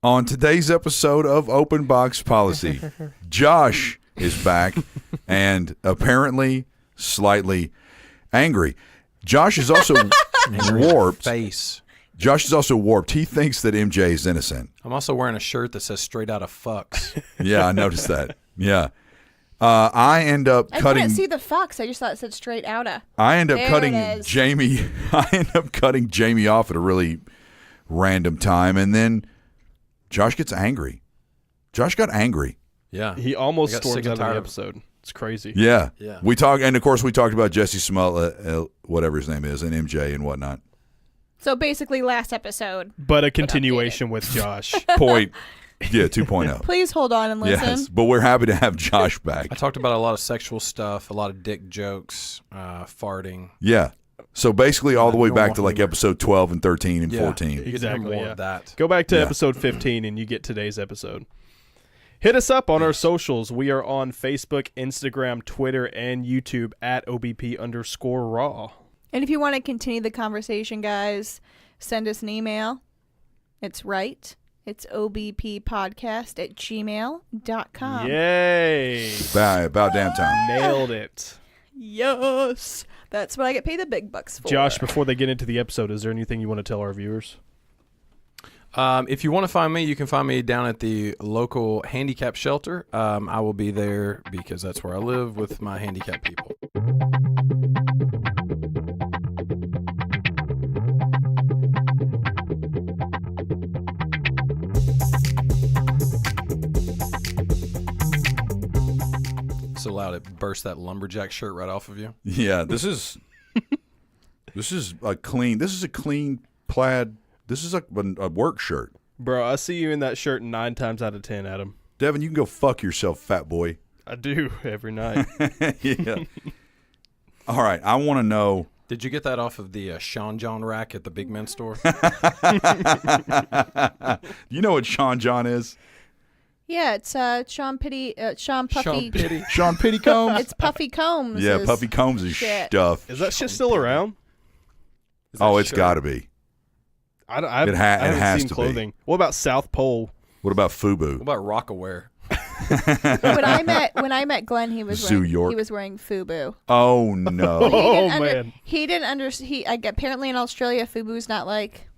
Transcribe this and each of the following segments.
On today's episode of Open Box Policy, Josh is back and apparently slightly angry. Josh is also warped. Josh is also warped. He thinks that MJ is innocent. I'm also wearing a shirt that says straight out of fucks. Yeah, I noticed that. Yeah. I end up cutting. I couldn't see the fucks. I just thought it said straight outta. I end up cutting Jamie. I end up cutting Jamie off at a really random time, and then Josh gets angry. Josh got angry. Yeah. He almost storms out of the episode. It's crazy. Yeah. We talked about Jussie Smollett, whatever his name is, and MJ and whatnot. So basically last episode. But a continuation with Josh. Point. Yeah, 2.0. Please hold on and listen. Yes, but we're happy to have Josh back. I talked about a lot of sexual stuff, a lot of dick jokes, farting. Yeah. So basically all the way back to like episode 12 and 13 and 14. Exactly. More of that. Go back to episode 15 and you get today's episode. Hit us up on our socials. We are on Facebook, Instagram, Twitter, and YouTube at OBP_raw. And if you want to continue the conversation, guys, send us an email. It's right. It's obppodcast@gmail.com. Yay. About damn time. Nailed it. Yes. That's what I get paid the big bucks for. Josh, before they get into the episode, is there anything you want to tell our viewers? If you want to find me, you can find me down at the local handicap shelter. I will be there because that's where I live with my handicapped people. So loud it burst that lumberjack shirt right off of you. Yeah, this is a clean plaid. This is a work shirt. Bro, I see you in that shirt 9 times out of 10, Adam. Devin, you can go fuck yourself, fat boy. I do every night. Yeah. All right, I want to know. Did you get that off of the Sean John rack at the big men's store? You know what Sean John is? Yeah, it's Sean Puffy. Sean Pettycombs? It's Puffy Combs. Yeah, Puffy Combs' stuff. Is that shit still around? It's got to be. I It haven't has seen to clothing. be. What about South Pole? What about FUBU? What about Rockaware? when I met Glenn, he was wearing FUBU. Oh no! Man, he didn't understand. Apparently in Australia, FUBU's not like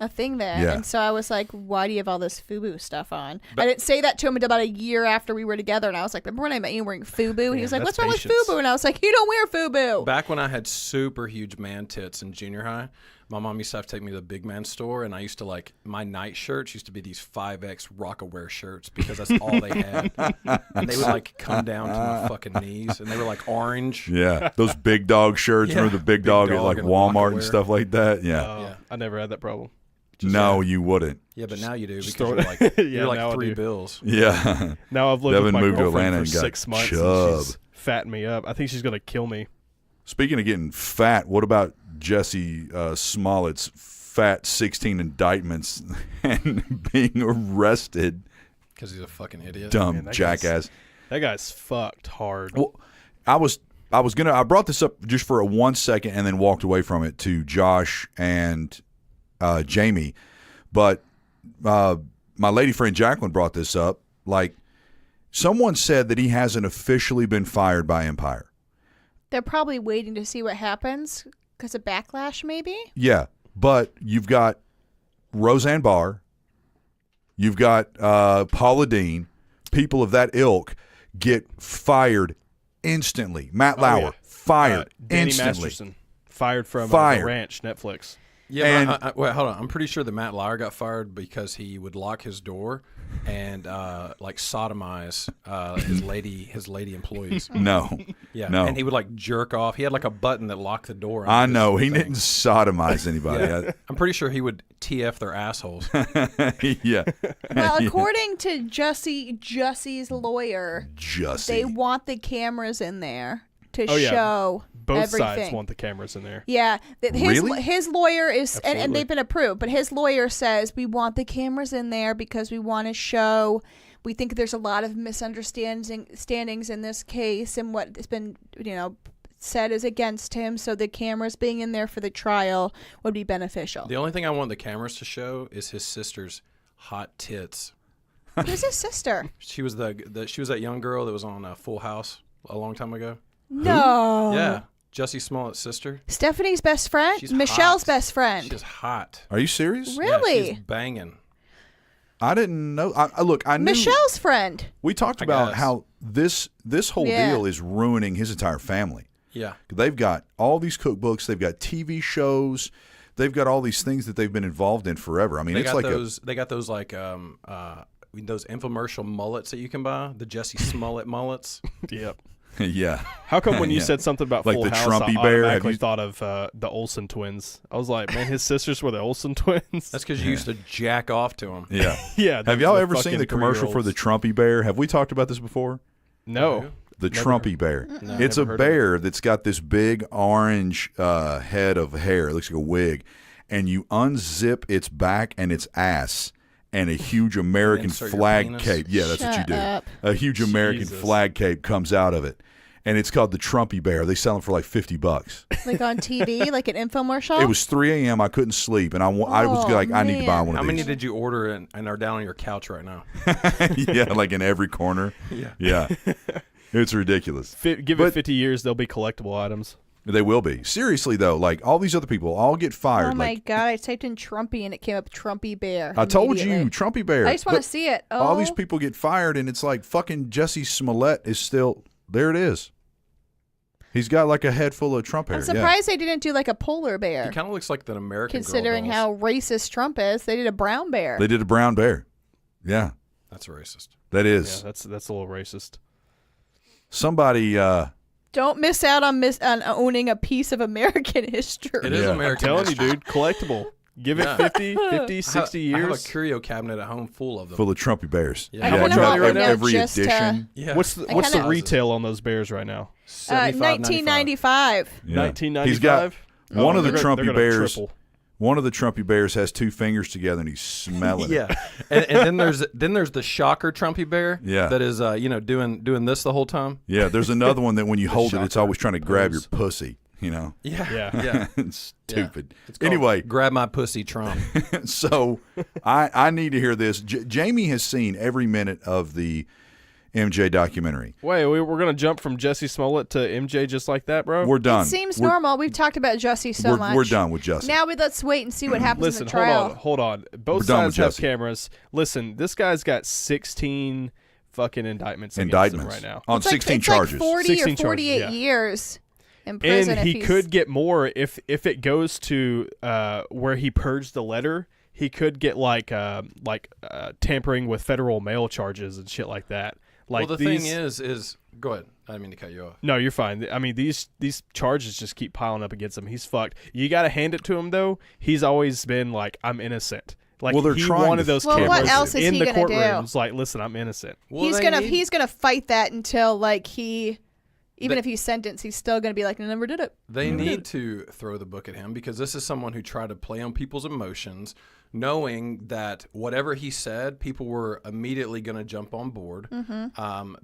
a thing there, and so I was like, "Why do you have all this FUBU stuff on?" I didn't say that to him until about a year after we were together, and I was like, "Remember when I met you wearing FUBU?" And he was like, "What's wrong with FUBU?" And I was like, "You don't wear FUBU." Back when I had super huge man tits in junior high, my mom used to have to take me to the big man store, and I used to my night shirts used to be these 5X Rockaware shirts because that's all they had. And they would come down to my fucking knees, and they were orange. Yeah, those big dog shirts. Yeah. Remember the big dog at Walmart Rockaware. and stuff like that? Yeah. I never had that problem. No, you wouldn't. Yeah, but now you do because you're you're 3 bills. Yeah. Now I've lived Devin with my moved to girlfriend Atlanta for and 6 got months. chub. And she's fattened me up. I think she's gonna kill me. Speaking of getting fat, what about Jussie Smollett's fat 16 indictments and being arrested? Because he's a fucking idiot. Dumb jackass. That guy's fucked hard. Well, I brought this up just for 1 second and then walked away from it to Josh and Jamie, but my lady friend Jacqueline brought this up. Someone said that he hasn't officially been fired by Empire. They're probably waiting to see what happens because of backlash, maybe. Yeah, but you've got Roseanne Barr, you've got Paula Deen, people of that ilk get fired instantly. Matt Lauer fired Danny instantly. Masterson fired from The Ranch, Netflix. Yeah, And- wait, hold on. I'm pretty sure that Matt Lauer got fired because he would lock his door and sodomize his lady employees. No. Yeah, No. and he would jerk off. He had a button that locked the door. I know. He didn't sodomize anybody. I'm pretty sure he would TF their assholes. Yeah. Well, according to Jussie's lawyer, they want the cameras in there to show Both everything. sides want the cameras in there. Yeah, Really? his lawyer is, and Absolutely. they've been approved, but his lawyer says we want the cameras in there because we want to show. We think there's a lot of misunderstandings in this case, and what has been, said is against him. So the cameras being in there for the trial would be beneficial. The only thing I want the cameras to show is his sister's hot tits. Who's his sister? She was she was that young girl that was on Full House a long time ago. No. Yeah, Jussie Smollett's sister. Stephanie's best friend? She's Michelle's hot. best friend. She's hot. Are you serious? Really? Yeah, she's banging. I didn't know. Look, I knew. Michelle's friend. We talked I about guess. how this whole deal is ruining his entire family. Yeah. They've got all these cookbooks. They've got TV shows. They've got all these things that they've been involved in forever. I mean, They got those like those infomercial mullets that you can buy, the Jussie Smollett mullets. Yep. yeah. How come when you Yeah. said something about Like Full the House, Trumpy I bear? automatically Have you- thought of the Olsen twins. I was like, man, his sisters were the Olsen twins. That's because you used to jack off to them. Yeah. Yeah. Have y'all ever seen the commercial for the Trumpy bear? Have we talked about this before? No. The Trumpy bear. No. It's a Never heard of bear that's got this big orange head of hair. It looks like a wig. And you unzip its back and its ass, and a huge American Insert your flag penis? cape. Yeah, that's what you Shut do. up. A huge American Jesus. flag cape comes out of it. And it's called the Trumpy bear. They sell them for like $50. Like on TV, like an infomercial? It was 3 a.m. I couldn't sleep, and I was Oh, like, I need to buy man. one How of many these. did you order and are down on your couch right now? Yeah, like in every corner. Yeah. It's ridiculous. Give it 50 years, they'll be collectible items. They will be. Seriously, though, like all these other people all get fired. Oh my like, god! I typed in Trumpy and it came up Trumpy bear. I told you, immediately. Trumpy bear. I just want But to see it. Oh, all these people get fired, and it's like fucking Jussie Smollett is still there. It is. He's got like a head full of Trump hair. I'm surprised they didn't do like a polar bear. He kind of looks like that American Considering girl how dolls. racist Trump is, they did a brown bear. They did a brown bear. Yeah, That's racist. that Yeah, is. that's a little racist. Somebody. Don't miss out on owning a piece of American history. It is Yeah. American. I'm telling you, history. dude, collectible. Give it Yeah. 50, 60 I have a years. curio cabinet at home full of them. Full of Trumpy bears. Yeah. I kinda try want one now every just to- edition. Yeah. What's the kinda- retail on those bears right now? 1995. Yeah. 1995. He's got one of the they're Trumpy gonna bears. triple. One of the Trumpy bears has two fingers together, and he's smelling it. Yeah, and then there's the shocker Trumpy bear. Yeah. that is doing this the whole time. Yeah, there's another one that when you hold it, it's shocker always trying to grab your pose. pussy. Yeah, Yeah. It's stupid. It's called Anyway, grab my pussy, Trump. so I need to hear this. Jamie has seen every minute of the MJ documentary. Wait, we're going to jump from Jussie Smollett to MJ just like that, bro? We're done. It seems We're- normal. We've talked about Jussie so much. We're done with Jussie. Now let's wait and see what happens Listen, in the trial. hold on. Both We're done with sides have Jussie. cameras. Listen, this guy's got 16 fucking indictments against him right now. on It's like, 16 it's charges. like 40 16 or 48 charges, yeah. years in prison. And if he he's, could get more if it goes to where he purged the letter. He could get like tampering with federal mail charges and shit like that. Like well, the these, thing is, go ahead. I didn't mean to cut you off. no, you're fine. I mean, these charges just keep piling up against him. He's fucked. You got to hand it to him though. He's always been like, I'm innocent. Like Well, they're he trying wanted to- those Well, cameras what else is in he the gonna do? courtrooms. Like, listen, I'm innocent. Well, he's they gonna need- he's gonna fight that until like even if he's sentenced, he's still gonna be like, I never did it. They need to throw the book at him because this is someone who tried to play on people's emotions, knowing that whatever he said, people were immediately going to jump on board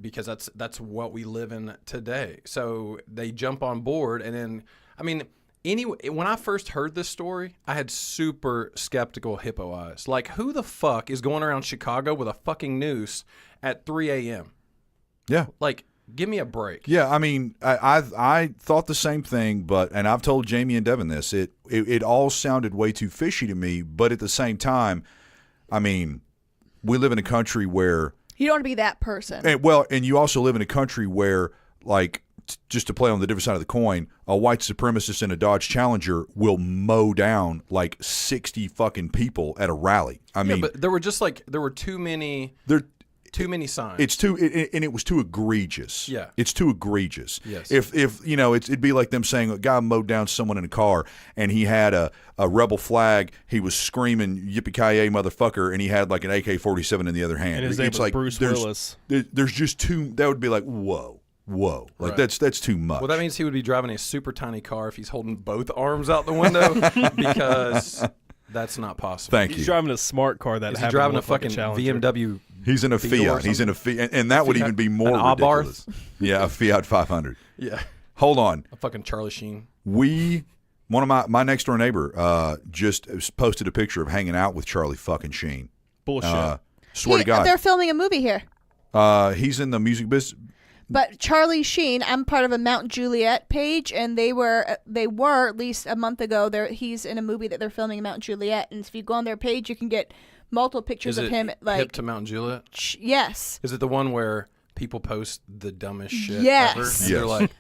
because that's what we live in today. So they jump on board, and then anyway, when I first heard this story, I had super skeptical hippo eyes. Like, who the fuck is going around Chicago with a fucking noose at 3 a.m.? Yeah. Like, give me a break. Yeah, I mean, I thought the same thing, and I've told Jamie and Devin this. It all sounded way too fishy to me, but at the same time, I mean, we live in a country where, You don't want to be that person. and you also live in a country where, like, just to play on the different side of the coin, a white supremacist in a Dodge Challenger will mow down like 60 fucking people at a rally. I mean, but there were too many. they're. Too many signs. It's too, and it was too egregious. Yeah. It's too egregious. Yes. If it'd be like them saying a guy mowed down someone in a car and he had a rebel flag. He was screaming "Yippee-ki-yay, motherfucker!" and he had like an AK-47 in the other hand. And his name it's was like Bruce there's, Willis. There's just too. That would be like whoa. Like Right. that's too much. Well, that means he would be driving a super tiny car if he's holding both arms out the window because that's not possible. Thank He's you. driving a smart car that Is he happened driving to a look like fucking Challenger. BMW? He's in a Theodore or Fiat. He's in a something? Fiat, and that would even be more An Abarth? ridiculous. Yeah, a Fiat 500. Yeah, Hold on. a fucking Charlie Sheen. One of my next door neighbor just posted a picture of hanging out with Charlie fucking Sheen. Bullshit. Swear to God. They're filming a movie here. He's in the music business. But Charlie Sheen, I'm part of a Mount Juliet page, and they were at least a month ago. He's in a movie that they're filming in Mount Juliet, and if you go on their page, you can get multiple pictures of him. Like hip to Mount Juliet? Yes. Is it the one where people post the dumbest shit Yes. ever? Yes. They're like,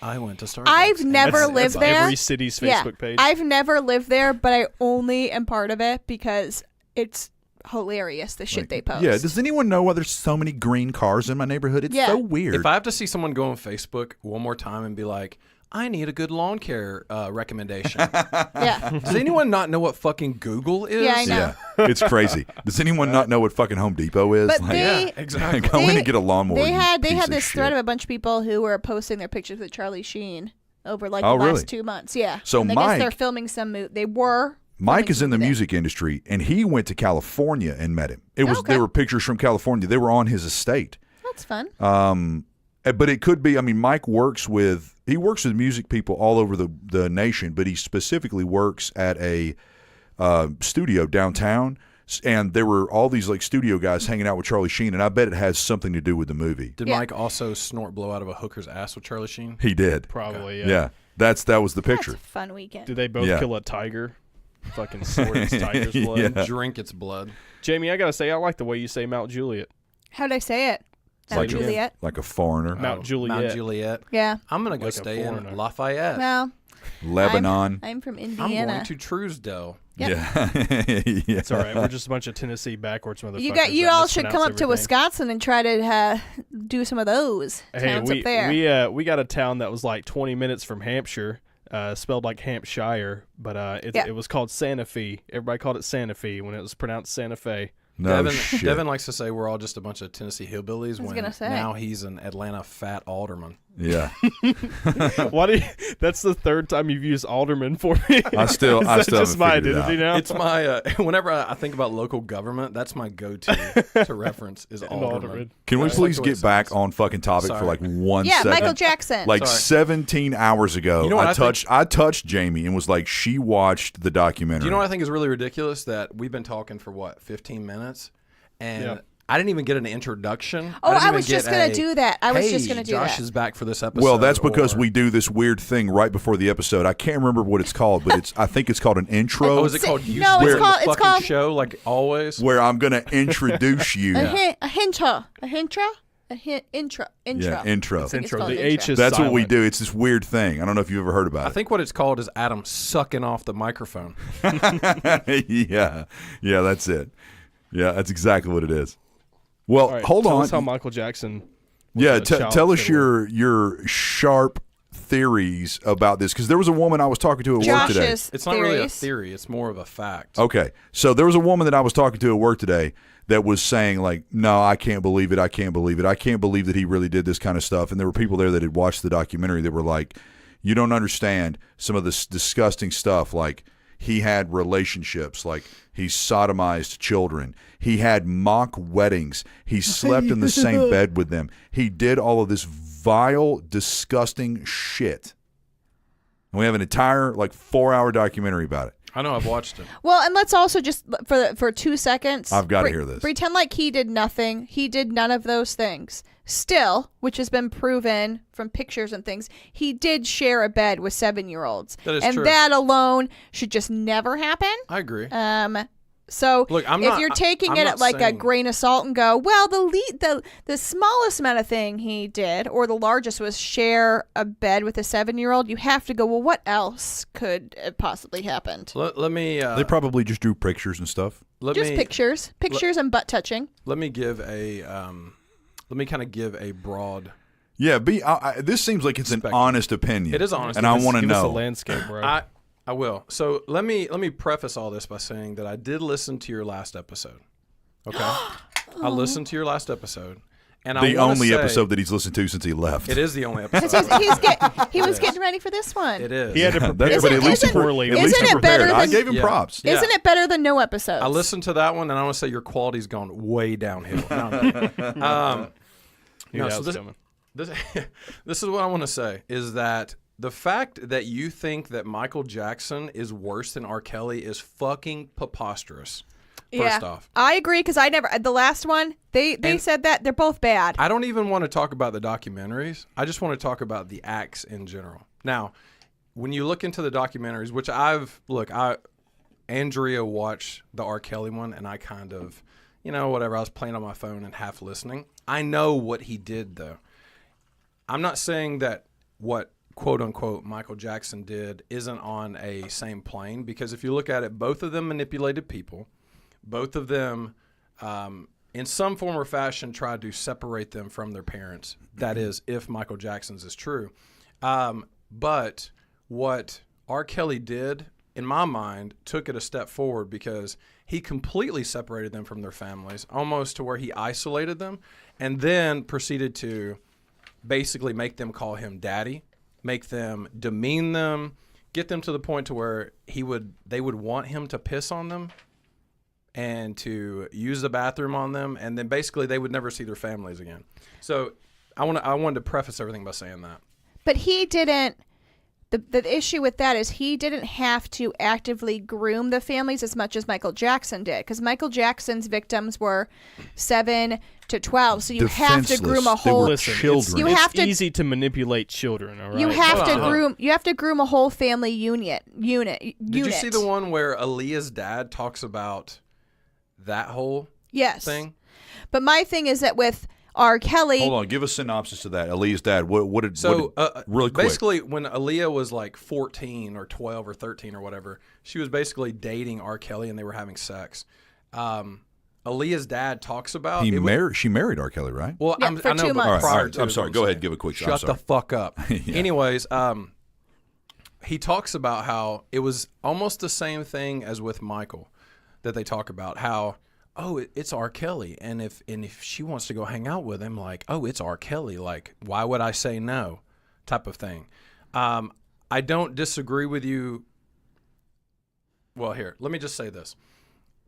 I went to Starbucks. I've never That's lived there. Every city's Facebook page. I've never lived there, but I only am part of it because it's hilarious the shit they post. Yeah. Does anyone know why there's so many green cars in my neighborhood? It's so weird. If I have to see someone go on Facebook one more time and be like, I need a good lawn care recommendation. Yeah. Does anyone not know what fucking Google is? Yeah, I know. Yeah, it's crazy. Does anyone not know what fucking Home Depot is? But Yeah, exactly. Go in and get a lawnmower. They you had piece of this shit. thread of a bunch of people who were posting their pictures with Charlie Sheen over like Oh, the last really? 2 months. Yeah. So and I Mike- guess they're filming some They were. Mike filming is in the some movie music industry, and he went to California and met him. It was Okay. There were pictures from California. They were on his estate. there. That's fun. But it could be. I mean, Mike works with music people all over the nation, but he specifically works at a studio downtown. And there were all these like studio guys hanging out with Charlie Sheen, and I bet it has something to do with the movie. Did Yeah. Mike also snort blow out of a hooker's ass with Charlie Sheen? He did. Probably, Yeah, that was the picture. That's a fun weekend. Did they both Yeah. kill a tiger? Fucking snort its tiger's blood. Yeah. Drink its blood. Jamie, I gotta say, I like the way you say Mount Juliet. How'd I say it? Mount Like Juliet. like a foreigner. Mount Juliet. Mount Juliet. Yeah. I'm going to go Like a stay in foreigner. Lafayette. Well, Lebanon. I'm from I'm Indiana. going to Truesdale. Yep. Yeah. Yeah. It's all right. We're just a bunch of Tennessee backwards motherfuckers. You that all should come mispronounce up to everything. Wisconsin and try to do some of those towns up there. we got a town that was like 20 minutes from Hampshire, spelled like Hampshire, but it was called Santa Fe. Everybody called it Santa Fe when it was pronounced Santa Fe. No shit. Devin likes to say we're all just a bunch of Tennessee hillbillies when gonna say. now he's an Atlanta fat alderman. Yeah. Why do you, that's the third time you've used alderman for me. I still Is that haven't just my figured it identity out. now? It's my whenever I think about local government, that's my go-to to reference is An alderman. Can we That's please like the way get it back sounds. on fucking topic for Sorry. like 1 Yeah, second? Michael Jackson. Like Sorry. 17 hours ago, You know what I touched Jamie and was like, she watched the documentary. Do you know what I think is really ridiculous? That we've been talking for what 15 minutes, and Yeah. I didn't even get an introduction. Oh, didn't I even was just get gonna a, do that. I was "Hey, just gonna do Josh that." is back for this episode. Well, that's because or- we do this weird thing right before the episode. I can't remember what it's called, but I think it's called an intro. Oh, is it called? You No, Start it's the called- it's fucking called- show like always. where I'm going to introduce you. A intro. Intro. Yeah, intro. It's think it's intro. called The intro. H is That's what we silent. do. It's this weird thing. I don't know if you've ever heard about I think what it's called is Adam sucking off the microphone. it. Yeah, that's it. Yeah, that's exactly what it is. Well, All right, hold tell on. us how Michael Jackson was Yeah, a child tell us killer. your sharp theories about this, because there was a woman I was talking to at work today. Josh's It's not really a theories. theory. It's more of a fact. Okay, so there was a woman that I was talking to at work today that was saying like, no, I can't believe it. I can't believe it. I can't believe that he really did this kind of stuff. And there were people there that had watched the documentary that were like, you don't understand some of this disgusting stuff. Like, he had relationships, like he sodomized children. He had mock weddings. He slept in the same bed with them. He did all of this vile, disgusting shit. And we have an entire 4-hour documentary about it. I know. I've watched it. Well, and let's also just for 2 seconds. I've gotta hear this. Pretend like he did nothing. He did none of those things. Still, which has been proven from pictures and things, he did share a bed with 7-year-olds. That is and true. that alone should just never happen. I agree. So Look, I'm if not- you're taking I'm it not at like a saying- grain of salt and go, well, the smallest amount of thing he did, or the largest, was share a bed with a 7-year-old, you have to go, well, what else could have possibly happened? Let me. They probably just drew pictures and stuff. Just pictures and butt touching. Let me give a. Let me kind of give a broad. Yeah, this seems like it's an Spectrum. honest opinion. It is honest. and I want to Give us a know. landscape, bro. I will. So let me preface all this by saying that I did listen to your last episode. Okay, I listened to your last episode, and The I wanna only say, episode that he's listened to since he left. It is the only Because episode. he was getting ready for this one. It is. he had to prepare. That's- Isn't but it- at least isn't- poorly. at least isn't he it better prepared. I than- gave him Yeah. props. Yeah. Isn't it better than no episodes? I listened to that one, and I want to say your quality's gone way downhill. Knew that so was this, coming. this is what I want to say, is that the fact that you think that Michael Jackson is worse than R. Kelly is fucking preposterous. First off, I agree because I never the last one they said that they're both bad. I don't even want to talk about the documentaries. I just want to talk about the acts in general. Now, when you look into the documentaries, which Andrea watched the R. Kelly one, and I kind of, whatever. I was playing on my phone and half listening. I know what he did, though. I'm not saying that what quote unquote Michael Jackson did isn't on a same plane, because if you look at it, both of them manipulated people. Both of them, in some form or fashion, tried to separate them from their parents. That is, if Michael Jackson's is true. But what R. Kelly did, in my mind, took it a step forward, because he completely separated them from their families, almost to where he isolated them, and then proceeded to basically make them call him daddy, make them demean them, get them to the point to where they would want him to piss on them and to use the bathroom on them, and then basically they would never see their families again. So I wanted to preface everything by saying that. But he didn't. The issue with that is he didn't have to actively groom the families as much as Michael Jackson did, because Michael Jackson's victims were 7 to 12, so you have to groom a whole. Listen, children. It's easy to manipulate children. All right. You have to groom. You have to groom a whole family unit. Did you see the one where Aaliyah's dad talks about that whole thing? But my thing is that with R. Kelly. Hold on, give a synopsis of that. Aaliyah's dad. What did really quick? Basically, when Aaliyah was like 14 or 12 or 13 or whatever, she was basically dating R. Kelly and they were having sex. Aaliyah's dad talks about she married R. Kelly, right? Well, Yeah, I know, 2 but months. All right, I'm sorry. Go ahead, give a quick. Shut the fuck up. Yeah. Anyways, he talks about how it was almost the same thing as with Michael, that they talk about how, it's R. Kelly, and if she wants to go hang out with him, like, it's R. Kelly, like, why would I say no, type of thing. I don't disagree with you. Well, here, let me just say this,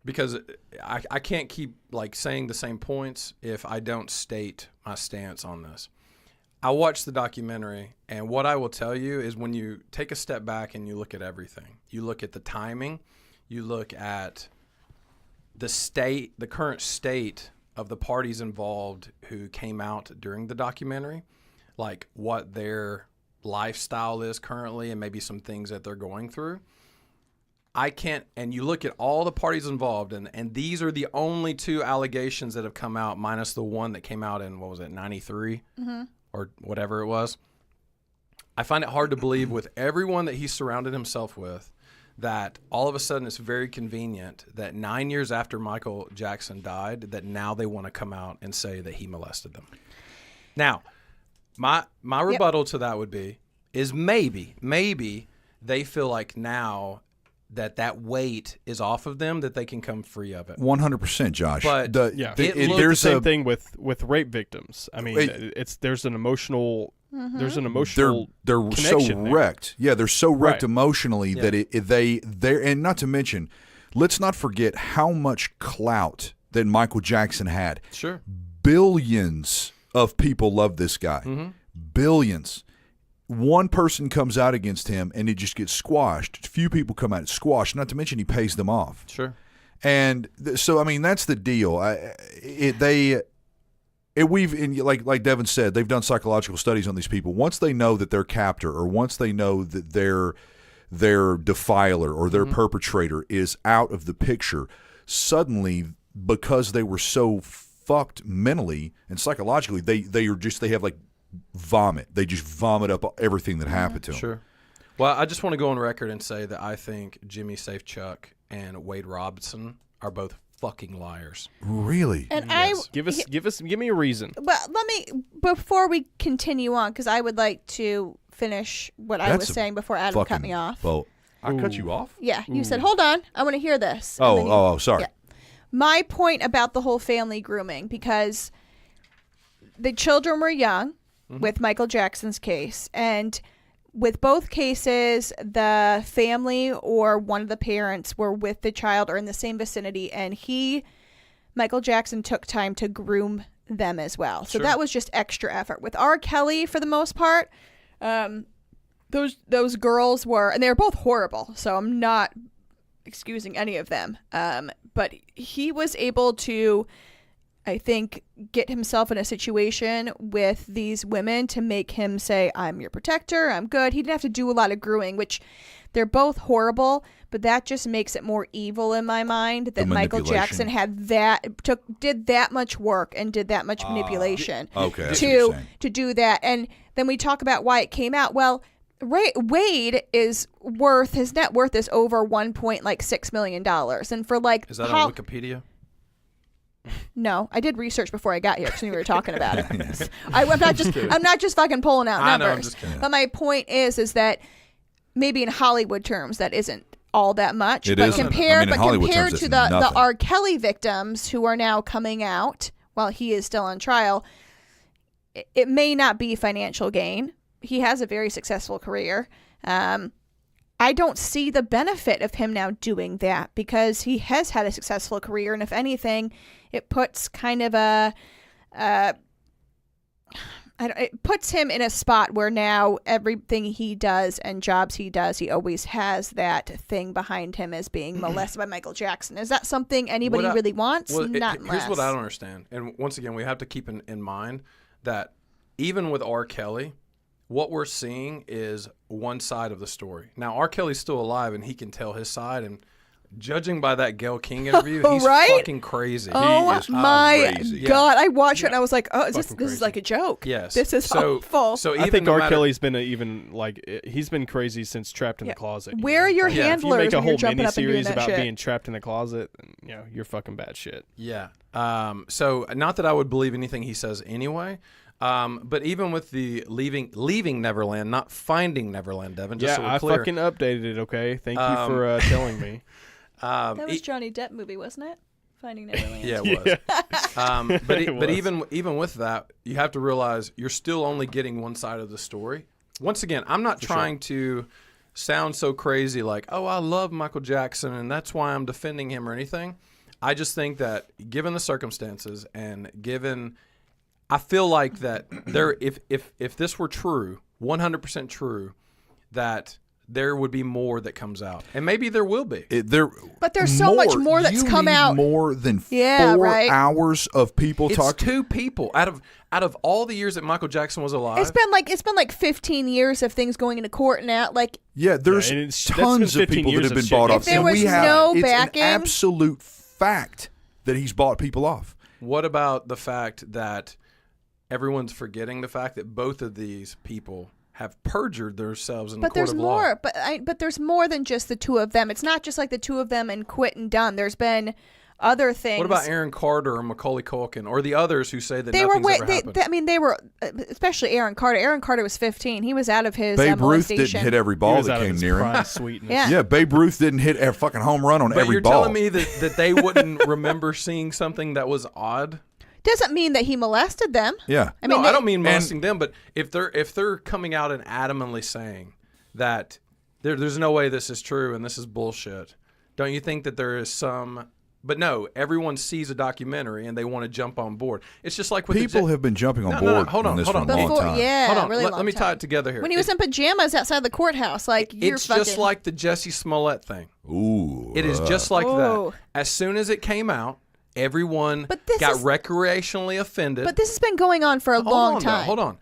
because I can't keep like saying the same points if I don't state my stance on this. I watched the documentary, and what I will tell you is, when you take a step back and you look at everything, you look at the timing, you look at the current state of the parties involved who came out during the documentary, like what their lifestyle is currently and maybe some things that they're going through. And you look at all the parties involved, and these are the only 2 allegations that have come out, minus the one that came out in, 93 or whatever it was. I find it hard to believe, with everyone that he surrounded himself with, that all of a sudden it's very convenient that 9 years after Michael Jackson died, that now they want to come out and say that he molested them. Now, my rebuttal to that would be, is maybe they feel like now that weight is off of them, that they can come free of it. 100%, Josh. But there's the same thing with rape victims. I mean, there's an emotional. There's an emotional. They're so wrecked. Yeah, they're so wrecked emotionally that they're, and not to mention, let's not forget how much clout that Michael Jackson had. Sure. Billions of people love this guy. Mm-hmm. Billions. One person comes out against him and he just gets squashed. Few people come out and squashed. Not to mention he pays them off. Sure. And so, I mean, that's the deal. Like Devin said, they've done psychological studies on these people. Once they know that their captor, or once they know that their defiler or their perpetrator is out of the picture, suddenly, because they were so fucked mentally and psychologically, they have like vomit. They just vomit up everything that happened to them. Sure. Well, I just want to go on record and say that I think Jimmy Safechuck and Wade Robson are both fucking liars. Really? And Yes. Give me a reason. Well, before we continue on, because I would like to finish what I was saying before Adam cut me off. Well, I cut you off? Yeah, you said, hold on, I want to hear this. And Sorry. Yeah. My point about the whole family grooming, because the children were young with Michael Jackson's case, and with both cases, the family or one of the parents were with the child or in the same vicinity, and Michael Jackson took time to groom them as well. So that was just extra effort. With R. Kelly, for the most part, those girls were, and they were both horrible, so I'm not excusing any of them, but he was able to, I think, get himself in a situation with these women to make him say, I'm your protector, I'm good. He didn't have to do a lot of grooming, which they're both horrible, but that just makes it more evil in my mind that Michael Jackson did that much work and did that much manipulation to do that. And then we talk about why it came out. Well, Wade his net worth is over $1.6 million. And for is that on Wikipedia? No, I did research before I got here because we were talking about it. Yes. I'm not just fucking pulling out numbers. I know, I'm just kidding. But my point is that maybe in Hollywood terms that isn't all that much. Compared to the R. Kelly victims who are now coming out while he is still on trial, it may not be financial gain. He has a very successful career. I don't see the benefit of him now doing that because he has had a successful career, and if anything, it puts kind of it puts him in a spot where now everything he does and jobs he does, he always has that thing behind him as being molested by Michael Jackson. Is that something anybody really wants? Not unless. Here's what I don't understand, and once again, we have to keep in mind that even with R. Kelly, what we're seeing is one side of the story. Now, R. Kelly's still alive, and he can tell his side. And judging by that Gayle King interview, he's fucking crazy. Oh, my God. I watched it, and I was like, oh, this is like a joke. Yes. This is awful. So I think R. Kelly's been he's been crazy since Trapped in the Closet. Where are your handlers if you make a whole miniseries about being trapped in the closet, you're fucking bad shit. Yeah. So not that I would believe anything he says anyway. But even with the leaving Neverland, not finding Neverland, Devin. Just so we're clear. I fucking updated it. Okay, thank you for telling me. That was Johnny Depp movie, wasn't it? Finding Neverland. Yeah, it was. But even with that, you have to realize you're still only getting one side of the story. Once again, I'm not trying to sound so crazy like, oh, I love Michael Jackson and that's why I'm defending him or anything. I just think that given the circumstances and given. I feel like that if this were true, 100% true, that there would be more that comes out, and maybe there will be. But there's so much more that's come out. More than 4 hours of people talking. It's 2 people out of all the years that Michael Jackson was alive. It's been like 15 years of things going into court now. There's tons of people that have been bought off. If there was no backing, it's an absolute fact that he's bought people off. What about the fact that everyone's forgetting the fact that both of these people have perjured themselves in the court of law? But there's more than just the 2 of them. It's not just like the 2 of them and quit and done. There's been other things. What about Aaron Carter or Macaulay Culkin or the others who say that nothing's ever happened? They were, especially Aaron Carter. Aaron Carter was 15. He was out of his Babe Ruth molestation. didn't hit every ball that came near him. Yeah, Babe Ruth didn't hit a fucking home run on every ball. But you're telling me that they wouldn't remember seeing something that was odd? Doesn't mean that he molested them. Yeah. I don't mean molesting them, but if they're coming out and adamantly saying that there's no way this is true and this is bullshit, don't you think that there is some? But no, everyone sees a documentary and they want to jump on board. It's just like with people have been jumping on board. Hold on. A long time. Yeah, hold on. Really let me tie it together here. When he was in pajamas outside the courthouse, it's just like the Jussie Smollett thing. Ooh. It is just like that. As soon as it came out, everyone got recreationally offended. But this has been going on for a long time. Hold on.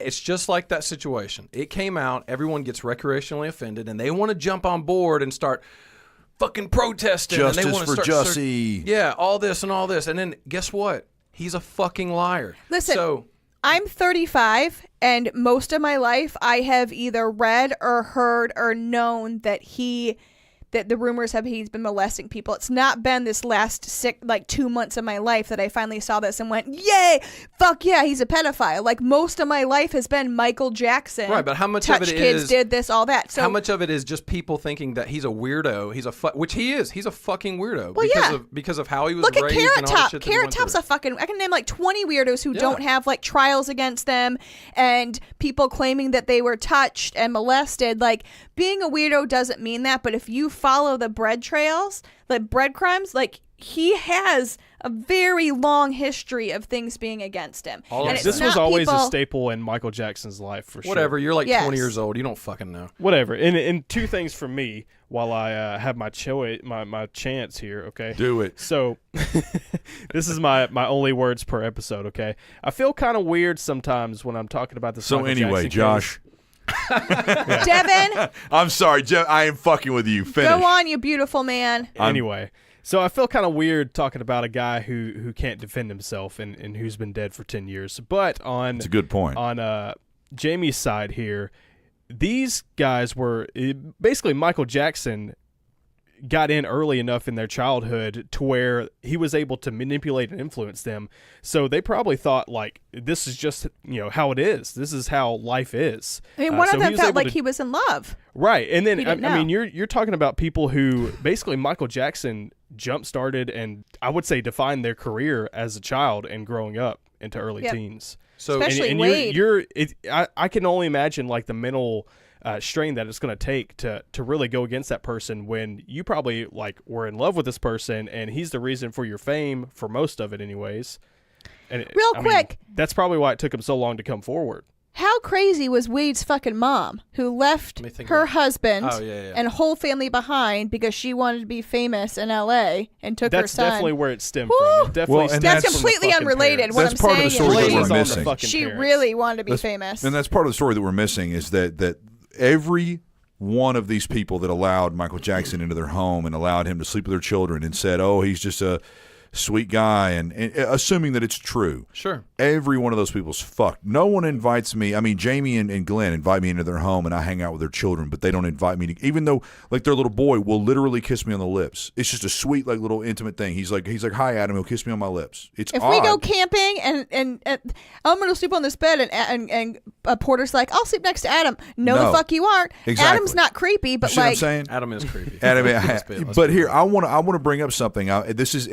It's just like that situation. It came out, everyone gets recreationally offended, and they want to jump on board and start fucking protesting. Justice and they want for to Jussie. Yeah, all this and all this. And then guess what? He's a fucking liar. Listen, I'm 35, and most of my life I have either read or heard or known that the rumors have he's been molesting people. It's not been this last 2 months of my life that I finally saw this and went, yay, fuck yeah, he's a pedophile. Like, most of my life has been Michael Jackson. Right, but how much of it kids did this, all that. So how much of it is just people thinking that he's a weirdo? Which he is. He's a fucking weirdo. Well, because of how he was raised. Look at Carrot Top. Carrot Top's a fucking. I can name 20 weirdos who don't have trials against them, and people claiming that they were touched and molested. Like, being a weirdo doesn't mean that, but if you follow the breadcrumbs, he has a very long history of things being against him. And it's this not was always people- a staple in Michael Jackson's life, for sure. Whatever. You're like Yes. 20 years old. You don't fucking know. Whatever. And two things for me while I have my chance here, okay? Do it. So this is my only words per episode, okay? I feel kind of weird sometimes when I'm talking about this. So Michael anyway, Jackson Josh. Devin, I'm sorry, Jeff. I am fucking with you. Finish. go on, you beautiful man. Anyway, so I feel kind of weird talking about a guy who can't defend himself and who's been dead for 10 years. But on It's a good point. on Jamie's side here, these guys were basically Michael Jackson got in early enough in their childhood to where he was able to manipulate and influence them. So they probably thought like, this is just, how it is. This is how life is. I mean, one so of them was felt able like to- he was in love. Right. And then, He didn't I mean, know. you're talking about people who basically Michael Jackson jump-started and I would say defined their career as a child and growing up into early Yep. teens. So Especially and Wade. I can only imagine like the mental strain that it's going to take to really go against that person when you probably like were in love with this person and he's the reason for your fame for most of it anyways. And Real I mean, quick. that's probably why it took him so long to come forward. How crazy was Wade's fucking mom, who left Let me think her about it. husband Oh, yeah. and whole family behind because she wanted to be famous in L.A. and took her That's son? definitely where it stemmed Woo! from. It definitely Well, and stems That's that's- from the completely fucking unrelated. parents. What That's I'm part of the saying story is that Blames we're on the missing. fucking she parents. really wanted to be That's- famous. And that's part of the story that we're missing is that every one of these people that allowed Michael Jackson into their home and allowed him to sleep with their children and said, oh, he's just a sweet guy, and assuming that it's true. Sure. Every one of those people's fucked. No one invites me. I mean, Jamie and Glenn invite me into their home, and I hang out with their children, but they don't invite me to, even though, like, their little boy will literally kiss me on the lips. It's just a sweet, like, little intimate thing. He's like, hi, Adam. He'll kiss me on my lips. It's if odd. we go camping and I'm going to sleep on this bed and Porter's like, I'll sleep next to Adam. No, No. the fuck you aren't. Exactly. Adam's not creepy, but You see what I'm like, saying? Adam is creepy. Adam, Let's be but here, real. I want to bring up something. This is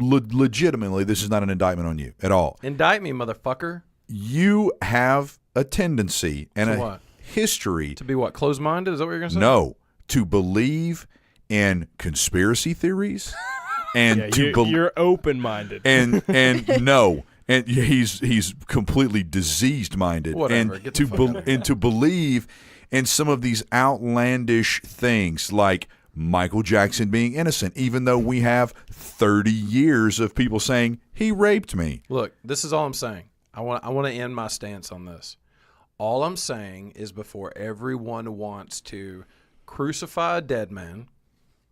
legitimately, this is not an indictment on you at all. Indict me, motherfucker. You have a tendency and To a what? history To be what? Closed-minded? Is that what you're going to say? no to believe in conspiracy theories and Yeah, you're open-minded. and no. And he's completely diseased-minded, Whatever, and get the fuck out of here. and to believe in some of these outlandish things like Michael Jackson being innocent, even though we have 30 years of people saying he raped me. Look, this is all I'm saying. I want to end my stance on this. All I'm saying is before everyone wants to crucify a dead man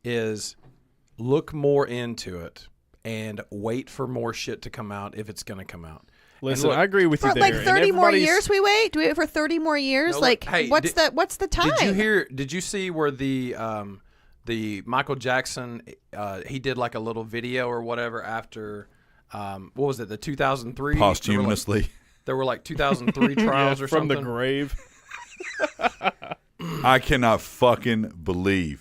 is look more into it and wait for more shit to come out if it's going to come out. Listen, look, I agree with you for there. like and 30 more everybody's- years we wait? Do we wait for 30 more years? No, like, look, hey, what's the time? Did you see where the Michael Jackson he did like a little video or whatever after what was it, the 2003 Posthumously. there were like 2003 trials or from something the grave. I cannot fucking believe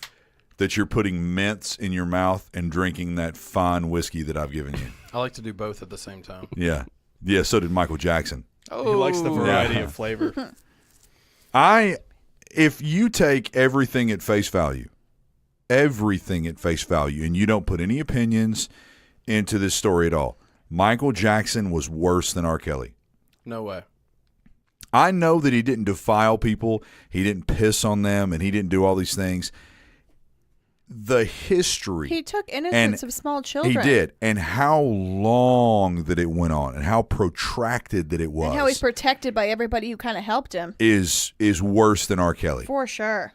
that you're putting mints in your mouth and drinking that fine whiskey that I've given you. I like to do both at the same time. Yeah. Yeah, so did Michael Jackson. Oh, He likes the variety Yeah. of flavor. If you take everything at face value, and you don't put any opinions into this story at all, Michael Jackson was worse than R. Kelly. No way. I know that he didn't defile people, he didn't piss on them, and he didn't do all these things. The history. He took innocence of small children. He did. And how long that it went on and how protracted that it was And how he's protected by everybody who kind of helped him. is worse than R. Kelly. For sure.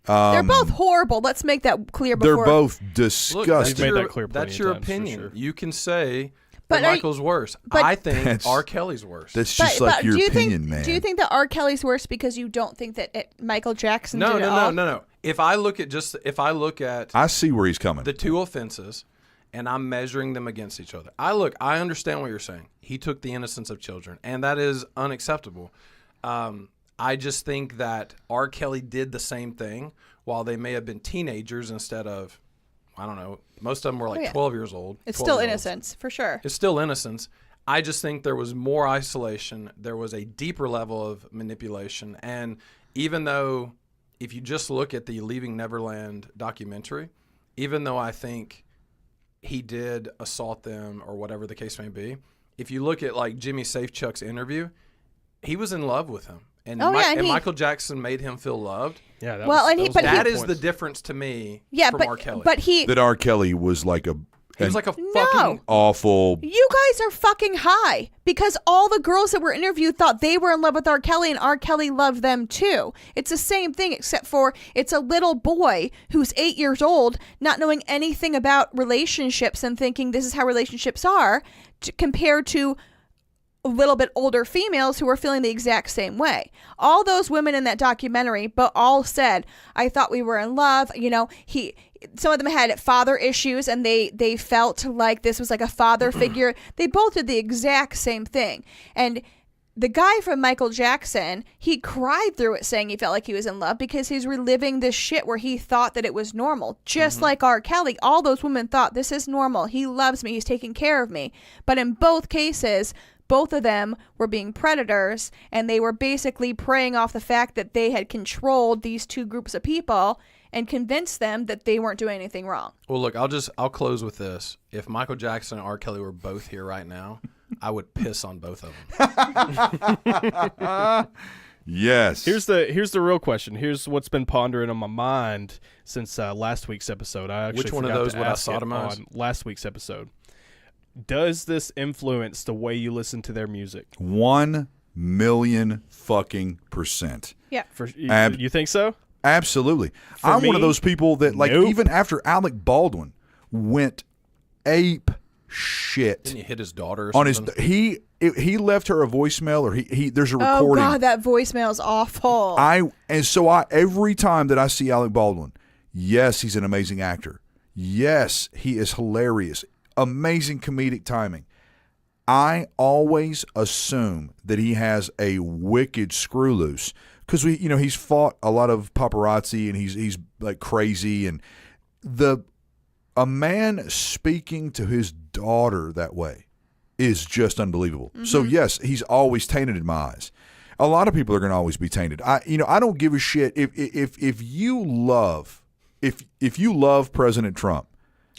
They're both horrible. Let's make that clear They're before. both Look, disgusting. You've made that clear plenty that's of your times, for opinion. sure. You can say But that are you- Michael's worse. but- I think That's- R. Kelly's worse. That's just like your do you opinion, think, man. Do you think that R. Kelly's worse because you don't think that Michael Jackson no, did it no, all? no. If I look at I see where he's coming. the two offenses and I'm measuring them against each other. I understand what you're saying. He took the innocence of children, and that is unacceptable. I just think that R. Kelly did the same thing while they may have been teenagers instead of, I don't know, most of them were like Oh, yeah. 12 years old. It's 12 still years old. innocence, for sure. It's still innocence. I just think there was more isolation. There was a deeper level of manipulation. And even though, if you just look at the Leaving Neverland documentary, even though I think he did assault them or whatever the case may be, if you look at like Jimmy Safechuck's interview, he was in love with him. And, Michael Jackson made him feel loved. Yeah, that is the difference to me from R. Kelly. That R. Kelly was like a fucking awful. You guys are fucking high because all the girls that were interviewed thought they were in love with R. Kelly and R. Kelly loved them too. It's the same thing except for it's a little boy who's 8 years old not knowing anything about relationships and thinking this is how relationships are compared to a little bit older females who are feeling the exact same way. All those women in that documentary, but all said, I thought we were in love. You know, some of them had father issues and they felt like this was like a father figure. They both did the exact same thing. And the guy from Michael Jackson, he cried through it saying he felt like he was in love because he's reliving this shit where he thought that it was normal. Just like R. Kelly, all those women thought this is normal. He loves me. He's taking care of me. But in both cases, both of them were being predators, and they were basically preying off the fact that they had controlled these two groups of people and convinced them that they weren't doing anything wrong. Well, look, I'll close with this. If Michael Jackson and R. Kelly were both here right now, I would piss on both of them. Yes. Here's the real question. Here's what's been pondering on my mind since last week's episode. I actually Which one of those would I sodomize? On last week's episode. Does this influence the way you listen to their music? 1,000,000 fucking %. Yeah. You think so? Absolutely. I'm one of those people that, like, even after Alec Baldwin went ape shit. Didn't he hit his daughter or something? On his he left her a voicemail, or there's a recording. Oh God, that voicemail is awful. Every time that I see Alec Baldwin, yes, he's an amazing actor. Yes, he is hilarious. Amazing comedic timing. I always assume that he has a wicked screw loose because he's fought a lot of paparazzi and he's like crazy, and a man speaking to his daughter that way is just unbelievable. Mm-hmm. So yes, he's always tainted in my eyes. A lot of people are going to always be tainted. I don't give a shit if you love President Trump.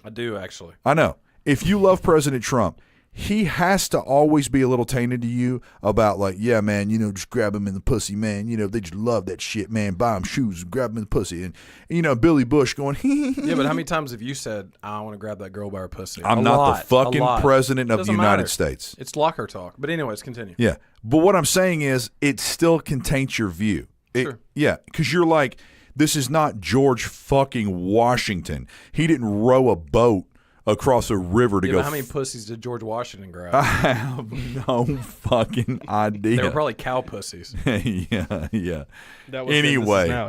I do actually. I know. If you love President Trump, he has to always be a little tainted to you about, like, yeah, man, just grab him in the pussy, man. They just love that shit, man. Buy him shoes, grab him in the pussy. And, Billy Bush going, yeah, but how many times have you said, I want to grab that girl by her pussy? I'm not the fucking president of the United States. It's locker talk. But anyways, continue. Yeah. But what I'm saying is it still can taint your view. Sure. Yeah, because you're like, this is not George fucking Washington. He didn't row a boat across a river to go. How many pussies did George Washington grab? I have no fucking idea. They were probably cow pussies. Yeah. That was anyway, now,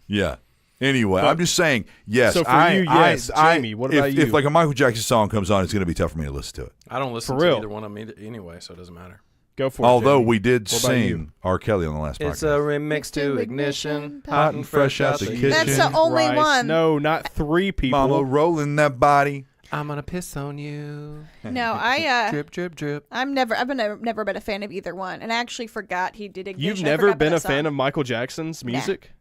Yeah. Anyway, I'm just saying, yes. So for you, yes. Jamie, what about you? If like a Michael Jackson song comes on, it's going to be tough for me to listen to it. I don't listen to either one of them anyway, so it doesn't matter. Go for it. Although Jamie. we did sing R. Kelly on the last podcast. It's a remix to Ignition, hot and fresh out the kitchen. That's the only one. No, not 3 people. Mama rolling that body. I'm gonna piss on you. No, I drip, drip, drip. I've never been a fan of either one, and I actually forgot he did Ignition. You've never been a fan of Michael Jackson's music?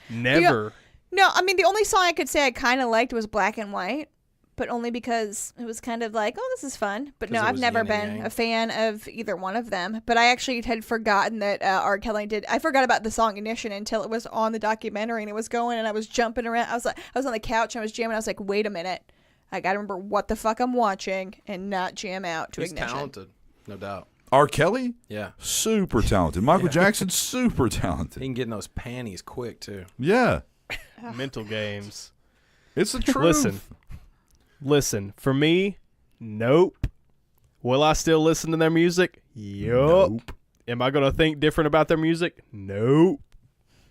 Nah. Never. No, I mean the only song I could say I kind of liked was Black and White, but only because it was kind of like, oh, this is fun. But no, I've never been a fan of either one of them. But I actually had forgotten that R. Kelly did. I forgot about the song Ignition until it was on the documentary and it was going, and I was jumping around. I was on the couch and I was jamming. I was like, wait a minute. I got to remember what the fuck I'm watching and not jam out to Ignition. He's talented, no doubt. R. Kelly? Yeah. Super talented. Michael Jackson? Super talented. He can get in those panties quick, too. Yeah. Mental games. It's the truth. Listen. For me, nope. Will I still listen to their music? Yup. Nope. Am I going to think different about their music? Nope.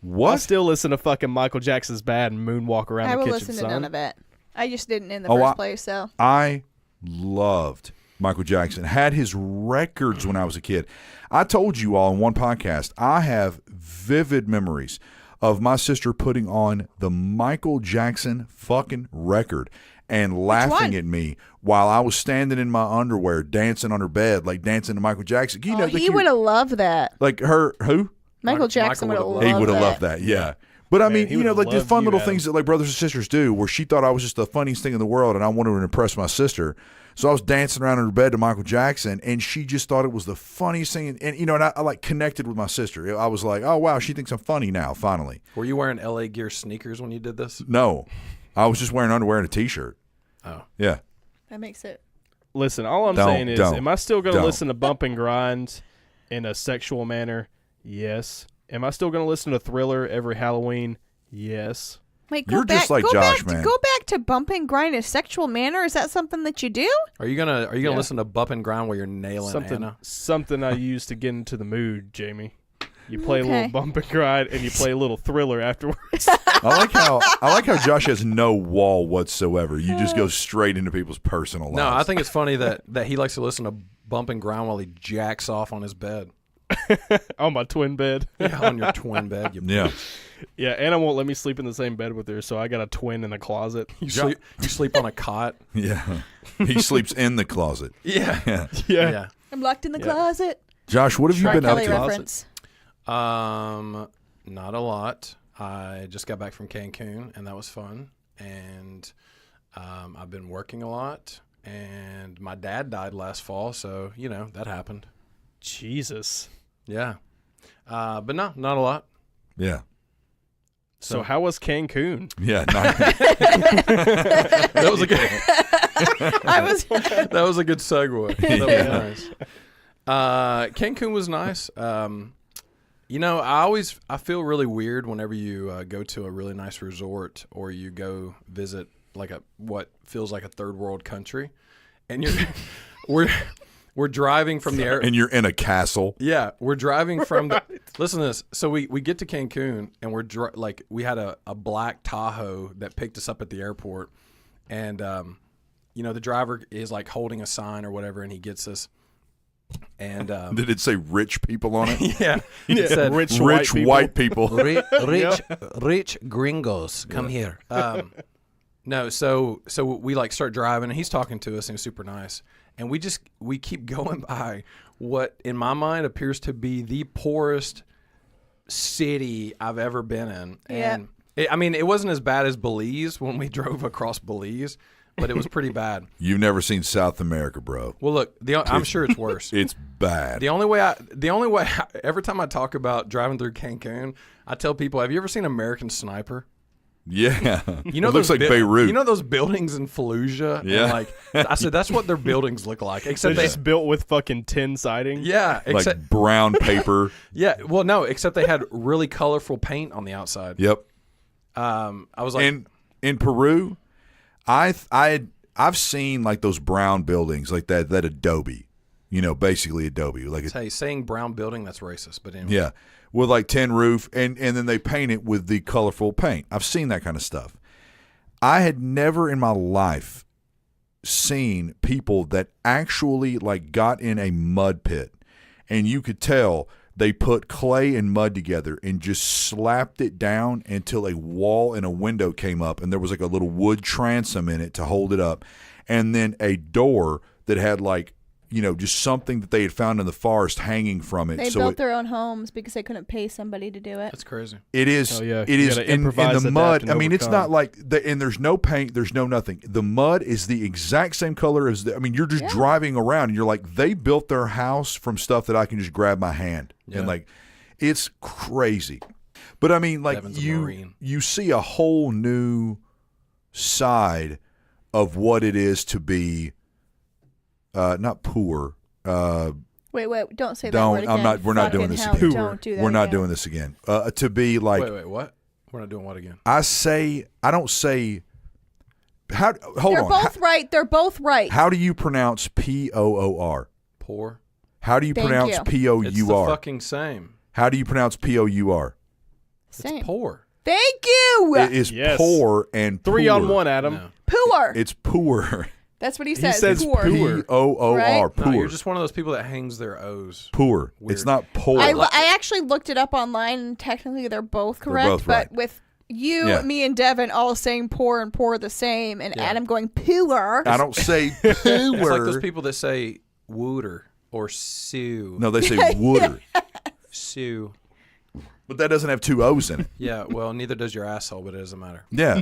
What? I still listen to fucking Michael Jackson's Bad and Moonwalk Around the Kitchen, I will listen to none of it. I just didn't in the first place, so. I loved Michael Jackson. Had his records when I was a kid. I told you all in one podcast, I have vivid memories of my sister putting on the Michael Jackson fucking record and laughing at me while I was standing in my underwear dancing on her bed, like dancing to Michael Jackson. He would have loved that. Like her, who? Michael Jackson would have loved that. He would have loved that, yeah. But I Man, mean, he you know, would've like the loved fun you, little Adam. things that like brothers and sisters do, where she thought I was just the funniest thing in the world, and I wanted to impress my sister. So I was dancing around in her bed to Michael Jackson, and she just thought it was the funniest thing. And you know, and I like connected with my sister. I was like, oh wow, she thinks I'm funny now. Finally, Were you wearing LA Gear sneakers when you did this? no, I was just wearing underwear and a t-shirt. Oh. Yeah. That makes it. Listen, all I'm Don't, saying is, don't, am I still going to don't. listen to Bump and Grind in a sexual manner? Yes. Am I still going to listen to Thriller every Halloween? Yes. Wait, go You're back, just like go Josh, back man. Go back to bump and grind in a sexual manner. Is that something that you do? Are you gonna Yeah. listen to Bump and Grind while you're nailing Anna? Something I use to get into the mood, Jamie. You play a Okay. little Bump and Grind, and you play a little Thriller afterwards. I like how Josh has no wall whatsoever. You just go straight into people's personal lives. No, I think it's funny that he likes to listen to Bump and Grind while he jacks off on his bed. On my twin bed. Yeah, on your twin bed. Yeah. Yeah, Anna won't let me sleep in the same bed with her, so I got a twin in the closet. You sleep on a cot. Yeah. He sleeps in the closet. Yeah. Yeah. Yeah. Yeah. I'm locked in the Yeah. closet. Josh, what have you R. been up Kelly to? reference. Not a lot. I just got back from Cancun, and that was fun. And I've been working a lot. And my dad died last fall, so you know that happened. Jesus. Yeah. But no, not a lot. Yeah. So how was Cancun? Yeah. That was a good. I was. That was a good segue. That was nice. Cancun was nice. You know, I feel really weird whenever you go to a really nice resort or you go visit like what feels like a third world country, and we're driving from the air. And you're in a castle. Yeah, we're driving from the. Listen to this. So we get to Cancun and we had a black Tahoe that picked us up at the airport, and you know the driver is like holding a sign or whatever, and he gets us. And Did it say rich people on it? yeah, it said Rich white people. rich gringos come here. No, so we like start driving, and he's talking to us, and he's super nice. And we keep going by what, in my mind, appears to be the poorest city I've ever been in. Yeah. And it wasn't as bad as Belize when we drove across Belize, but it was pretty bad. You've never seen South America, bro. Well, look, I'm sure it's worse. It's bad. The only way, every time I talk about driving through Cancun, I tell people, have you ever seen American Sniper? Yeah. You know, it looks like Beirut. You know those buildings in Fallujah? Yeah. And like I said, that's what their buildings look like. They're Except just built with fucking tin siding. yeah, except like brown paper. yeah. Well, no, except they had really colorful paint on the outside. Yep. I was like, In Peru, I've seen like those brown buildings like that adobe, you know, basically adobe, like hey, saying brown building, that's racist. But anyway, yeah, with like tin roof, and then they paint it with the colorful paint. I've seen that kind of stuff. I had never in my life seen people that actually like got in a mud pit, and you could tell they put clay and mud together and just slapped it down until a wall and a window came up, and there was like a little wood transom in it to hold it up, and then a door that had like, you know, just something that they had found in the forest hanging from it. They so built their own homes because they couldn't pay somebody to do it. that's crazy. it is. Oh, yeah. It You is gotta in improvise, the adapt, mud. and I mean, it's overcome. not like and there's no paint. There's no nothing. The mud is the exact same color as I mean, you're just driving around and you're like, they built their house from stuff that I can just grab my hand and like, it's crazy. But I mean, like Devin's a Marine. you see a whole new side of what it is to be not poor. Wait, don't say that word again. We're not doing Fucking this hell, again. Don't do that. We're not again. doing this again. To be like, Wait, what? We're not doing what again? I don't say. Hold They're on. both right. They're both right. How do you pronounce POOR? Poor. How do you Thank pronounce you. It's the POUR? fucking same. How do you pronounce POUR? Same. It's poor. Thank you. It is Yes. poor and 3 poor. on 1, Adam. No. Poor. It's poor. That's what he says. says poor. poor. POOR. Right? Poor. No, you're just one of those people that hangs their O's. Poor. Weird. It's not poor. I actually looked it up online, and technically they're both correct. both but right. with you, Yeah. me, and Devin all saying poor and poor the same, and Adam going poor. I don't say poor. It's like those people that say wooter or sue. No, they say wooder. Sue. But that doesn't have 2 O's in it. Yeah, well, neither does your asshole, but it doesn't matter. Yeah.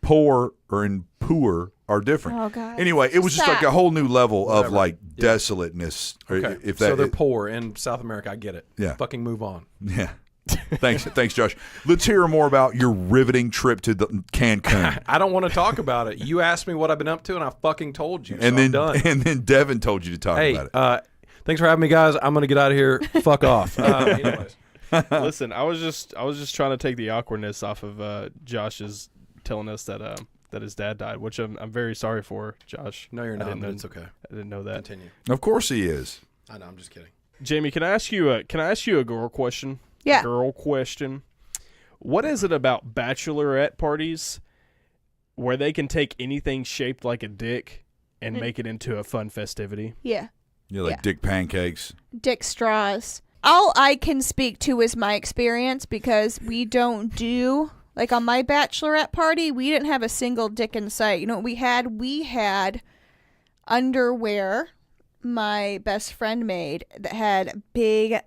Poor and poor are different. Oh, God. Anyway, it was just like a whole new level of Whatever. like desolateness. Okay, If that, so they're poor in South America. I get it. Yeah. Fucking move on. Yeah. Thanks, Josh. Let's hear more about your riveting trip to the Cancun. I don't want to talk about it. You asked me what I've been up to, and I fucking told you. And so then I'm done. and then Devin told you to talk Hey, about it. thanks for having me, guys. I'm gonna get out of here. Fuck off. Anyways. Listen, I was just trying to take the awkwardness off of Josh's telling us that his dad died, which I'm very sorry for, Josh. No, you're not. didn't But know- it's okay. I didn't know that. Continue. Of course he is. I know. I'm just kidding. Jamie, can I ask you a girl question? Yeah. Girl question. What is it about bachelorette parties where they can take anything shaped like a dick and make it into a fun festivity? Yeah. You're like Yeah. dick pancakes. Dick straws. All I can speak to is my experience because we don't do, like on my bachelorette party, we didn't have a single dick in sight. You know what we had? We had underwear my best friend made that had big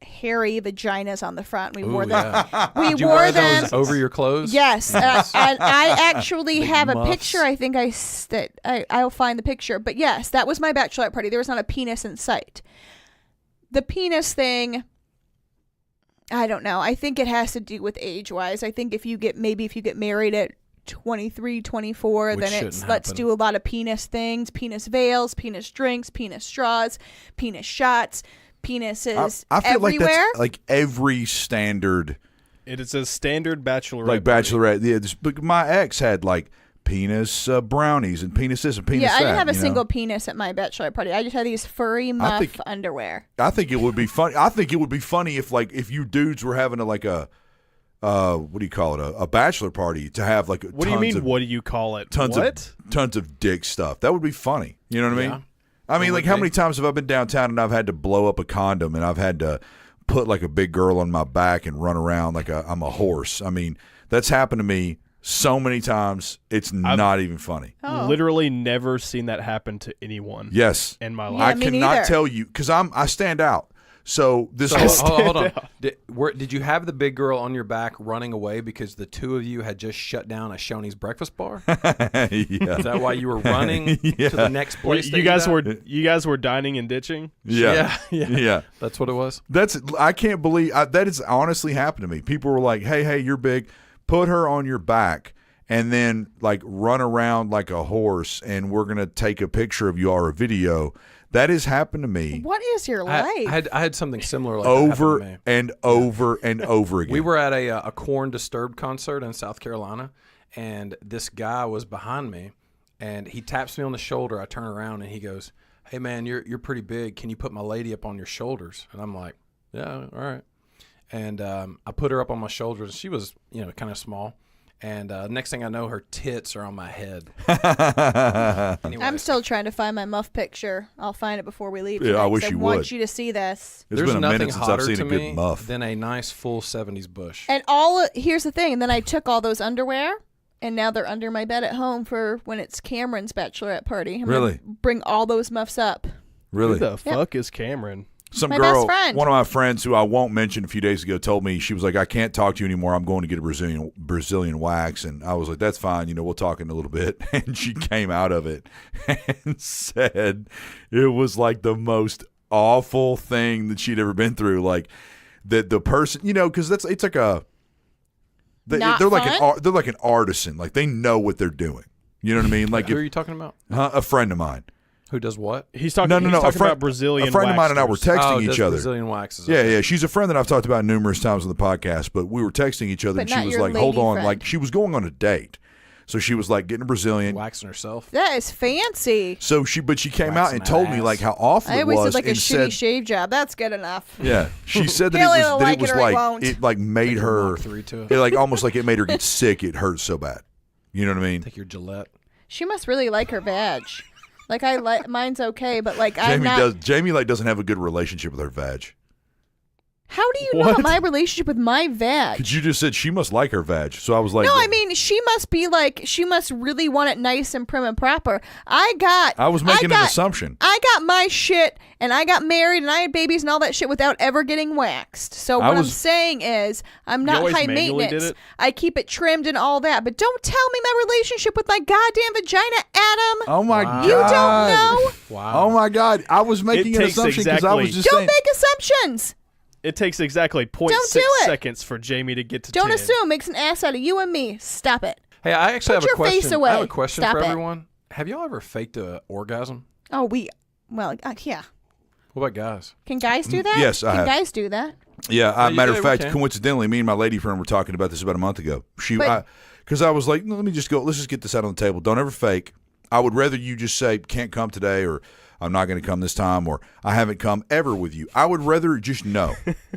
hairy vaginas on the front. We wore Ooh, them. yeah. We Did you wore wear them. those over your clothes? Yes, and I actually Big have a muffs. picture. I think I'll find the picture. But yes, that was my bachelorette party. There was not a penis in sight. The penis thing, I don't know. I think it has to do with age-wise. I think if you get married at 23, 24, Which then it's shouldn't let's happen. do a lot of penis things, penis veils, penis drinks, penis straws, penis shots, penises I feel everywhere. like that's like every standard, It is a standard bachelorette. like party. bachelorette. Yeah, but my ex had like penis brownies and penis this and penis that. I didn't have a you know? single penis at my bachelorette party. I just had these furry muff think- underwear. I think it would be funny. I think it would be funny if you dudes were having what do you call it? A bachelor party to have like What do you mean? What do you call it? tons What? of dick stuff. That would be funny. You know what I mean? Yeah. I mean, It like would how be. many times have I been downtown and I've had to blow up a condom and I've had to put like a big girl on my back and run around like I'm a horse. I mean, that's happened to me so many times. It's not even funny. Oh. Literally never seen that happen to anyone Yes. in my Yeah, life. I me cannot neither. tell you because I stand out. So this So, whole, hold on. Did you have the big girl on your back running away because the two of you had just shut down a Shoney's breakfast bar? yeah. Is that why you were running Yeah. to the next place? that You guys at? you guys were dining and ditching. Yeah. Yeah. That's what it was. I can't believe that has honestly happened to me. People were like, hey, you're big. Put her on your back and then like run around like a horse and we're going to take a picture of you or a video. That has happened to me What is your life? I had something similar like that over happen to me. and over and over again. We were at a Corn Disturbed concert in South Carolina, and this guy was behind me, and he taps me on the shoulder. I turn around, and he goes, "Hey, man, you're pretty big. Can you put my lady up on your shoulders?" And I'm like, "Yeah, all right." And I put her up on my shoulders. She was, kind of small. And next thing I know, her tits are on my head. Anyway, I'm still trying to find my muff picture. I'll find it before we leave. Yeah, I tonight, wish 'cause you want would. you to see this. It's there's been a nothing minute since I've hotter seen to a good me muff. than a nice full 70s bush. And here's the thing. And then I took all those underwear, and now they're under my bed at home for when it's Cameron's bachelorette party. I'm gonna Really? bring all those muffs up. Really? Who the fuck is Cameron? Some My girl, best friend. one of my friends who I won't mention a few days ago told me, she was like, I can't talk to you anymore. I'm going to get a Brazilian wax. And I was like, that's fine. We'll talk in a little bit. And she came out of it and said it was like the most awful thing that she'd ever been through. Like that the person, because it's like Not they're like fun? they're like an artisan. Like they know what they're doing. You know what I mean? Like Who are you talking about? a friend of mine. Who does what? He's talking. No. He's A talking friend, about Brazilian. a friend of mine and I were waxers. texting does each other. Brazilian waxes. Yeah, okay. yeah. She's a friend that I've talked about numerous times on the podcast, but we were texting each other But and she not was your like, hold lady on. friend. Like she was going on a date. So she was like getting a Brazilian. Waxing herself. That is fancy. So she came out Waxing and that told me ass. like how awful I it always was did like a and shitty said, shave job. That's good enough. yeah, she said that He'll it either was that like it was it or he like won't. it like made Take your her Mach 3 to it like almost like it made her get sick. It hurt so bad. You know what I mean? Take your Gillette. She must really like her vag. Like I like mine's okay, but like I'm Jamie not. Jamie like doesn't have a good relationship with her vag. How do you know about my relationship with my vag? Because you just said she must like her vag. So I was like, no, I mean, she must really want it nice and prim and proper. I was making an assumption. I got my shit, and I got married, and I had babies and all that shit without ever getting waxed. So what I'm saying is, I'm not high maintenance. I keep it trimmed and all that. But don't tell me my relationship with my goddamn vagina, Adam. Oh my God. You don't know. Wow. Oh my God. I was making an assumption because I was just saying. Don't make assumptions. It takes exactly 0.6 seconds for Jamie to get to 10. Don't assume. Makes an ass out of you and me. Stop it. Hey, I actually have a question. Face away. I have a question Stop for it. everyone. Have y'all ever faked an orgasm? Oh, yeah. What about guys? Can guys do that? Yes, I have. Can guys do that? Yeah, matter of fact, can. coincidentally, me and my lady friend were talking about this about a month ago. Because I was like, no, let me just go. Let's just get this out on the table. Don't ever fake. I would rather you just say, can't come today, or I'm not going to come this time, or I haven't come ever with you. I would rather just know.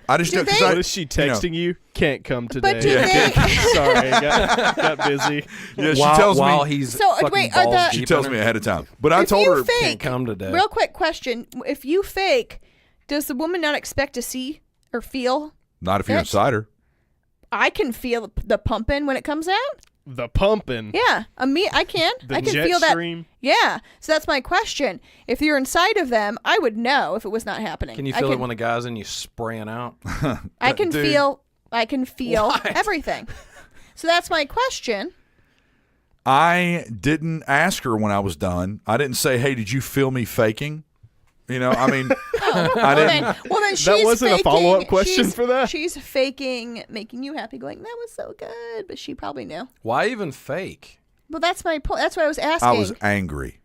I just don't. What is she texting you? Can't come today. But do they? Sorry, got busy. Yeah, she tells while me. He's So wait, She tells me ahead of time. But I told her can't come today. Real quick question: if you fake, does the woman not expect to see or feel? Not if you're inside her. I can feel the pumping when it comes out. The pumping. Yeah, I can. The I can jet feel that. stream. Yeah. So that's my question. If you're inside of them, I would know if it was not happening. Can you feel it when the guy's in you spraying out? I can feel. I can feel What? everything. So that's my question. I didn't ask her when I was done. I didn't say, hey, did you feel me faking? You know, I mean, I didn't. Well, then she's that wasn't faking, a follow-up question for that? She's faking making you happy, going, that was so good, but she probably knew. Why even fake? Well, that's my point. That's what I was asking. I was angry.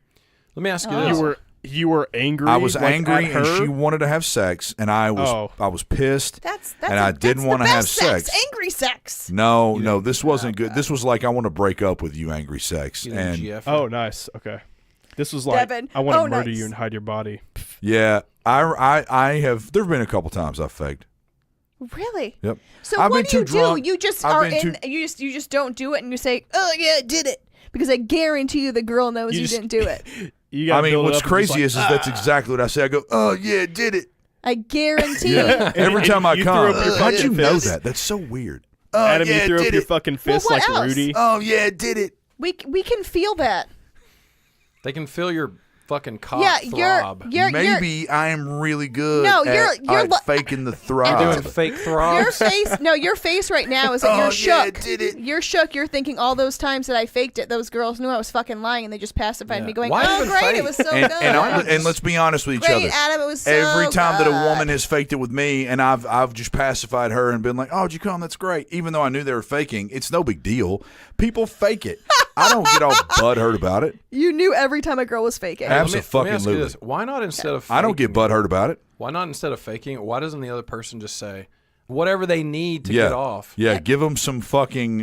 Let me ask you this. You were angry. I was like, angry, at her? and she wanted to have sex, and I was pissed. I didn't want to have sex. Angry sex. No, this wasn't good. This was like, I want to break up with you, angry sex. You And GF? Oh, nice. Okay. This was like, Devin. I want to murder nice. you and hide your body. yeah, I have. There've been a couple times I've faked. Really? Yep. So I've what been do too you drunk. do? You just I've are been in. You just don't do it, and you say, "Oh yeah, I did it," because I guarantee you the girl knows you didn't do it. I mean, what's crazy is that's exactly what I say. I go, "Oh yeah, did it." I guarantee Yeah. you. Every time I you come, threw up your how'd you fucking know fist? that? That's so weird. Adam, yeah, you threw up did your it. fucking fist what like else? Rudy. Oh yeah, did it. We can feel that. They can feel your fucking cock Yeah, throb. Maybe I am really good No, at faking the throb. Doing fake throbs. Your face, no, your face right now is that you're shook. Yeah, did it. You're shook. You're thinking all those times that I faked it. Those girls knew I was fucking lying, and they just pacified me, going, Why "Oh, even great, fake? it was so and, good." and let's be honest with each Great, other. Adam, it was so Every time that a good. woman has faked it with me, and I've just pacified her and been like, "Oh, did you come? That's great." Even though I knew they were faking, it's no big deal. People fake it. I don't get all butthurt about it. You knew every time a girl was faking. Let me ask you Abso-fucking-lutely. this. Why not instead of faking, I don't get butthurt about it. Why not instead of faking it, why doesn't the other person just say whatever they need to get off? Yeah, give them some fucking,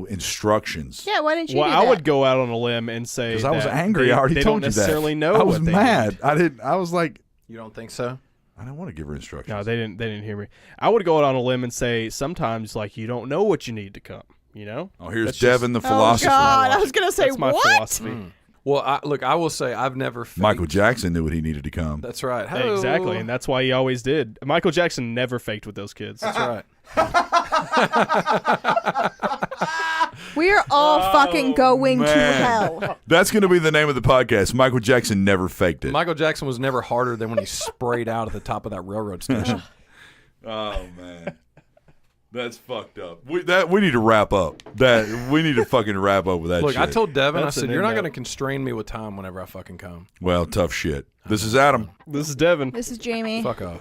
instructions. Yeah, why didn't you Well, do I that? would go out on a limb and say Because I was that angry. I already they told don't you that. necessarily know I was what they mad. need. I was like, You don't think so? I don't want to give her instructions. No, they didn't hear me. I would go out on a limb and say sometimes like you don't know what you need to come. Oh, here's That's Devin, the Oh philosopher. God, I was gonna say That's my what? philosophy. Well, I will say I've never faked. Michael Jackson knew what he needed to come. That's right. Exactly, and that's why he always did. Michael Jackson never faked with those kids. That's right. We are all fucking going to man. hell. That's going to be the name of the podcast. Michael Jackson never faked it. Michael Jackson was never harder than when he sprayed out at the top of that railroad station. Oh, man. That's fucked up. We need to wrap up. We need to fucking wrap up with that Look, shit. I told Devin, That's I said, an you're not end going to note. constrain me with time whenever I fucking come. Well, tough shit. This is Adam. This is Devin. This is Jamie. Fuck off.